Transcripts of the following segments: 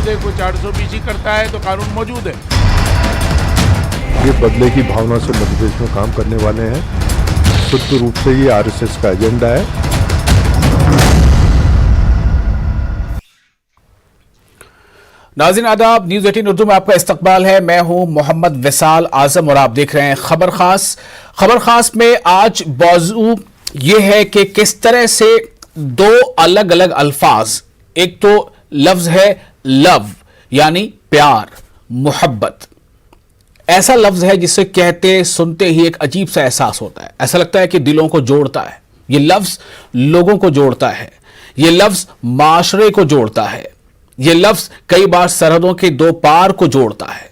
है, कोई 420 करता है तो कानून मौजूद है। ये बदले की भावना से मध्य प्रदेश में काम करने वाले हैं। शुद्ध रूप से ये आरएसएस का एजेंडा है। नाज़रीन आदाब, न्यूज़ 18 उर्दू में आपका इस्तकबाल है। मैं हूं मोहम्मद विसाल आजम और आप देख रहे हैं खबर खास। खबर खास में आज मौजू ये है कि किस तरह से दो अलग अलग अल्फाज, एक तो लफ्ज है लव यानी प्यार, मोहब्बत, ऐसा लफ्ज है जिसे कहते सुनते ही एक अजीब सा एहसास होता है। ऐसा लगता है कि दिलों को जोड़ता है। ये लफ्ज लोगों को जोड़ता है, ये लफ्ज माशरे को जोड़ता है, ये लफ्ज कई बार सरहदों के दो पार को जोड़ता है।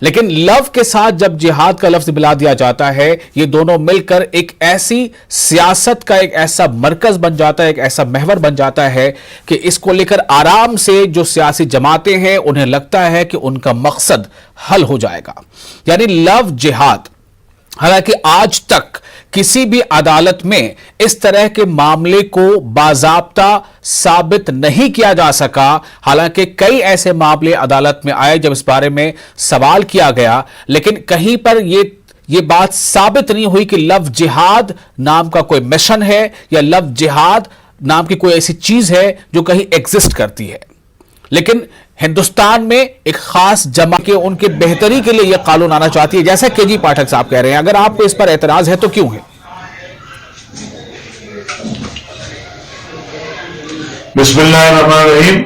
लेकिन लव के साथ जब जिहाद का लफ्ज मिला दिया जाता है, ये दोनों मिलकर एक ऐसी सियासत का एक ऐसा मरकज बन जाता है, एक ऐसा महवर बन जाता है कि इसको लेकर आराम से जो सियासी जमातें हैं उन्हें लगता है कि उनका मकसद हल हो जाएगा, यानी लव जिहाद। हालांकि आज तक किसी भी अदालत में इस तरह के मामले को बाज़ाब्ता साबित नहीं किया जा सका। हालांकि कई ऐसे मामले अदालत में आए जब इस बारे में सवाल किया गया, लेकिन कहीं पर ये बात साबित नहीं हुई कि लव जिहाद नाम का कोई मिशन है या लव जिहाद नाम की कोई ऐसी चीज है जो कहीं एग्जिस्ट करती है। लेकिन हिंदुस्तान में एक खास जमा के उनके बेहतरी के लिए यह कानून आना चाहती है, जैसा केजी पाठक साहब कह रहे हैं। अगर आपको इस पर एतराज है तो क्यों है? बिस्मिल्लाहिर्रहमानिर्रहीम।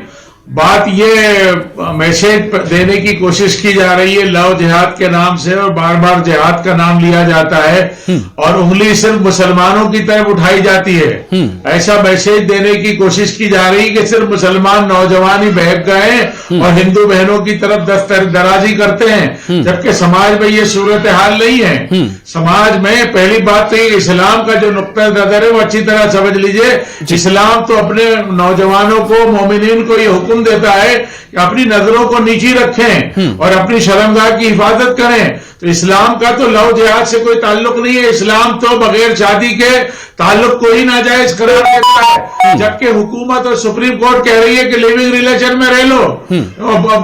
बात ये मैसेज देने की कोशिश की जा रही है लव जिहाद के नाम से, और बार बार जिहाद का नाम लिया जाता है और उंगली सिर्फ मुसलमानों की तरफ उठाई जाती है। ऐसा मैसेज देने की कोशिश की जा रही है कि सिर्फ मुसलमान नौजवान ही बहक गए और हिंदू बहनों की तरफ दराजी करते हैं, जबकि समाज में ये सूरत हाल नहीं है। समाज में पहली बात तो इस्लाम का जो नुक्ता नजर है वो अच्छी तरह समझ लीजिए। इस्लाम तो अपने नौजवानों को, मोमिनीन को ये हुक्म देता है कि अपनी नजरों को नीची रखें और अपनी शर्मगाह की हिफाजत करें। तो इस्लाम का तो लव जिहाद से कोई ताल्लुक नहीं है। इस्लाम तो बगैर शादी के ताल्लुक को ही नाजायज करार देता है, जबकि हुकूमत और सुप्रीम कोर्ट कह रही है कि लिविंग रिलेशन में रह लो,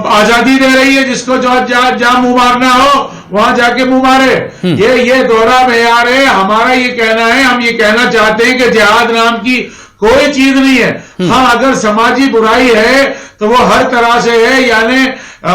आजादी दे रही है, जिसको जो जहां मुंह मारना हो वहां जाके मुंह मारे। ये दोहरा मेयार है। हमारा ये कहना है, हम ये कहना चाहते हैं कि जिहाद नाम की कोई चीज नहीं है। हाँ, अगर समाजी बुराई है तो वो हर तरह से है, यानी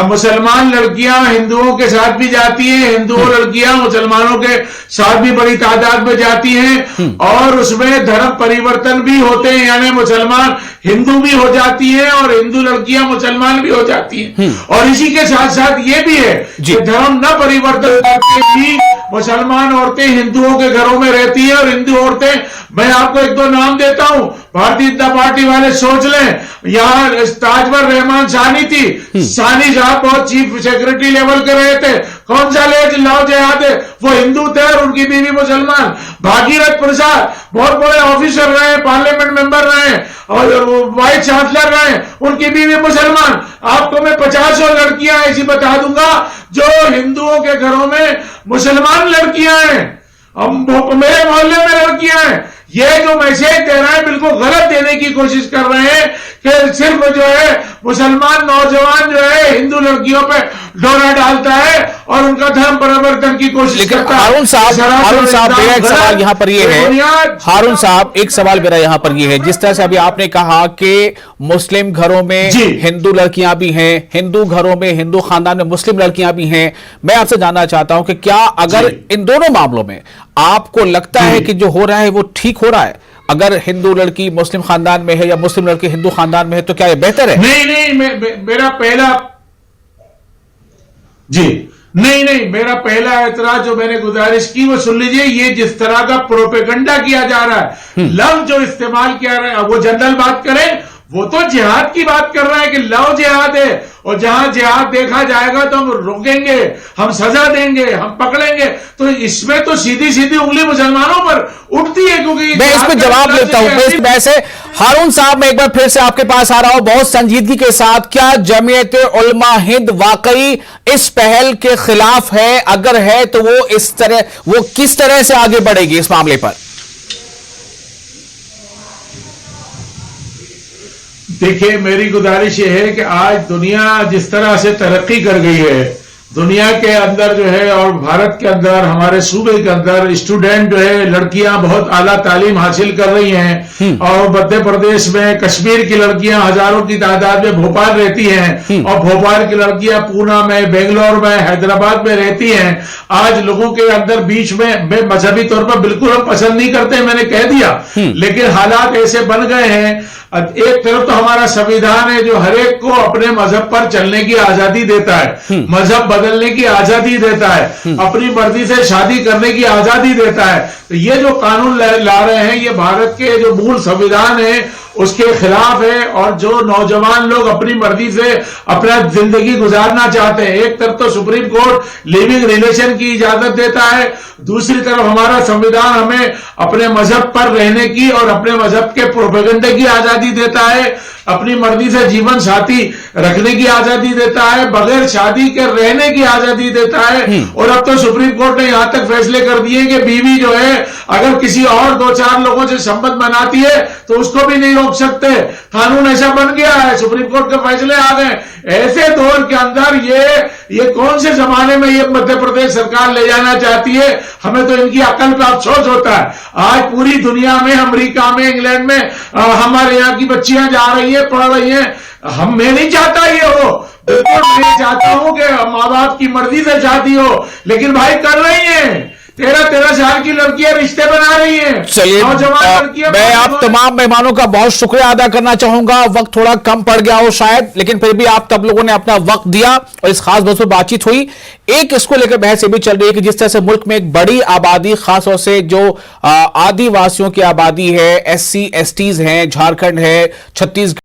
मुसलमान लड़कियां हिंदुओं के साथ भी जाती हैं, हिंदू लड़कियां मुसलमानों के साथ भी बड़ी तादाद में जाती हैं, और उसमें धर्म परिवर्तन भी होते हैं, यानी मुसलमान हिंदू भी हो जाती हैं और हिंदू लड़कियां मुसलमान भी हो जाती हैं। और इसी के साथ साथ ये भी है कि धर्म न परिवर्तन करके भी मुसलमान औरतें हिंदुओं के घरों में रहती हैं और हिंदू औरतें, मैं आपको एक दो नाम देता हूं, भारतीय जनता पार्टी वाले सोच लें, यहां ताजवर रहमान सानी थी, सानी साहब बहुत चीफ सेक्रेटरी लेवल के रहे थे, कौन सा लव जिहाद है? वो हिंदू थे और उनकी बीवी मुसलमान। भागीरथ प्रसाद बहुत बड़े ऑफिसर रहे, पार्लियामेंट मेंबर रहे और वाइस चांसलर रहे, उनकी बीवी मुसलमान। आपको मैं 50 लड़कियां ऐसी बता दूंगा जो हिंदुओं के घरों में मुसलमान लड़कियां हैं, मेरे मोहल्ले में लड़कियां हैं। ये जो मैसेज दे रहे हैं बिल्कुल गलत देने की कोशिश कर रहे हैं कि सिर्फ जो है मुसलमान नौजवान जो है हिंदू लड़कियों पे डोरा डालता है और उनका धर्म परिवर्तन की कोशिश करता है। हारून साहब मेरा एक सवाल यहाँ पर ये है, हारून साहब एक सवाल मेरा यहाँ पर ये है, जिस तरह से अभी आपने कहा कि मुस्लिम घरों में हिंदू लड़कियां भी हैं, हिंदू घरों में, हिंदू खानदान में मुस्लिम लड़कियां भी हैं, मैं आपसे जानना चाहता हूं कि क्या अगर इन दोनों मामलों में आपको लगता है कि जो हो रहा है वो ठीक हो रहा है? अगर हिंदू लड़की मुस्लिम खानदान में है या मुस्लिम लड़की हिंदू खानदान में है तो क्या ये बेहतर है? मेरा पहला मेरा पहला एतराज जो मैंने गुजारिश की वो सुन लीजिए। ये जिस तरह का प्रोपेगंडा किया जा रहा है, लव जो इस्तेमाल किया रहा है, वो जनरल बात करें, वो तो जिहाद की बात कर रहा है कि लव जिहाद है, और जहां जिहाद देखा जाएगा तो हम रोकेंगे, हम सजा देंगे, हम पकड़ेंगे। तो इसमें तो सीधी सीधी उंगली मुसलमानों पर उठती है, क्योंकि मैं इस पे जवाब लेता हूं। वैसे हारून साहब, मैं एक बार फिर से आपके पास आ रहा हूं बहुत संजीदगी के साथ। क्या जमीयत उलमा हिंद वाकई इस पहल के खिलाफ है? अगर है तो वो किस तरह से आगे बढ़ेगी इस मामले पर? देखिए, मेरी गुजारिश ये है कि आज दुनिया जिस तरह से तरक्की कर गई है, दुनिया के अंदर जो है और भारत के अंदर, हमारे सूबे के अंदर स्टूडेंट जो है, लड़कियां बहुत आला तालीम हासिल कर रही हैं और मध्य प्रदेश में कश्मीर की लड़कियां हजारों की तादाद में भोपाल रहती हैं और भोपाल की लड़कियां पूना में, बेंगलोर में, हैदराबाद में रहती हैं। आज लोगों के अंदर बीच में मजहबी तौर पर बिल्कुल हम पसंद नहीं करते, मैंने कह दिया, लेकिन हालात ऐसे बन गए हैं। एक तरफ तो हमारा संविधान है जो हरेक को अपने मजहब पर चलने की आजादी देता है, मजहब बदलने की आजादी देता है, अपनी मर्जी से शादी करने की आजादी देता है। तो ये जो कानून ला रहे हैं, ये भारत के जो मूल संविधान है उसके खिलाफ है। और जो नौजवान लोग अपनी मर्जी से अपना जिंदगी गुजारना चाहते हैं, एक तरफ तो सुप्रीम कोर्ट लिविंग रिलेशन की इजाजत देता है, दूसरी तरफ हमारा संविधान हमें अपने मजहब पर रहने की और अपने मजहब के प्रोपेगेंडे की आजादी देता है, अपनी मर्जी से जीवन साथी रखने की आजादी देता है, बगैर शादी के रहने की आजादी देता है। और अब तो सुप्रीम कोर्ट ने यहां तक फैसले कर दिए कि बीवी जो है अगर किसी और 2-4 लोगों से संबंध बनाती है तो उसको भी नहीं रोक सकते। कानून ऐसा बन गया है, सुप्रीम कोर्ट के फैसले आ गए। ऐसे दौर के अंदर ये कौन से जमाने में ये मध्य प्रदेश सरकार ले जाना चाहती है? हमें तो इनकी अकल पे अफसोस होता है। आज पूरी दुनिया में, अमेरिका में, इंग्लैंड में हमारे यहाँ की बच्चियां जा रही है, पढ़ रही है। मैं नहीं चाहता ये हो, बिल्कुल नहीं चाहता हूं कि माँ बाप की मर्जी से शादी हो, लेकिन भाई कर रही है। 13-13 साल की लड़कियां रिश्ते बना रही हैं। चलिए, मैं आप तमाम मेहमानों का बहुत शुक्रिया अदा करना चाहूंगा। वक्त थोड़ा कम पड़ गया हो शायद, लेकिन फिर भी आप तब लोगों ने अपना वक्त दिया और इस खास बात पर बातचीत हुई। एक इसको लेकर बहस ये भी चल रही है कि जिस तरह से मुल्क में एक बड़ी आबादी, खासतौर से जो आदिवासियों की आबादी है, SC STs हैं, झारखंड है, छत्तीसगढ़